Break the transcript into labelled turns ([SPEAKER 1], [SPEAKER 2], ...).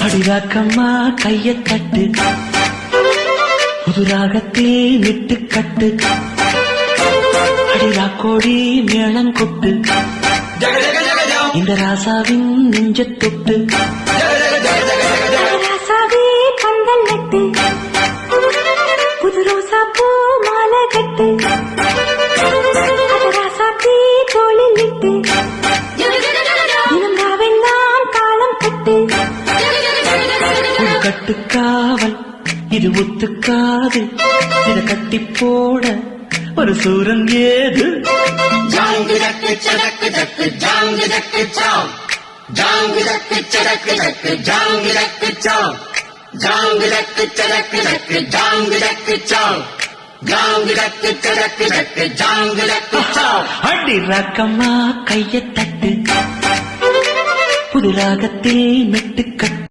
[SPEAKER 1] அடிராக்கம்மா கைய தட்டு புதுராகத்தில் விட்டு கட்டு அடிராக்கோடி மேளம் கொட்டு இந்த ராசாவின் நெஞ்ச தொட்டு
[SPEAKER 2] ராசாவே பந்தல் நட்டு புது ரோசா பூ மாலை கட்டு ராசாத்தி தோளில் விட்டு தினம் ராவெல்லாம் காலம் கட்டு
[SPEAKER 1] கட்டுக்காவல் இது ஒத்துக்காது இத கட்டி போட ஒரு சூரன் ஏது
[SPEAKER 3] ஜாங்கு தக்கு சடக்கு தக்கு ஜாங்கு தக்கு சாம் ஜாங்கு தக்கு சடக்கு தக்கு ஜாங்கு தக்கு சாம் ஜாங்கு தக்கு சடக்கு தக்கு ஜாங்கு தக்கு சாம் ஜாங்கு தக்கு சடக்கு தக்கு ஜாங்கு தக்கு சாம்
[SPEAKER 1] அடி ராக்கம்மா கைய தட்டு புது ராகத்தில் மெட்டு கட்டு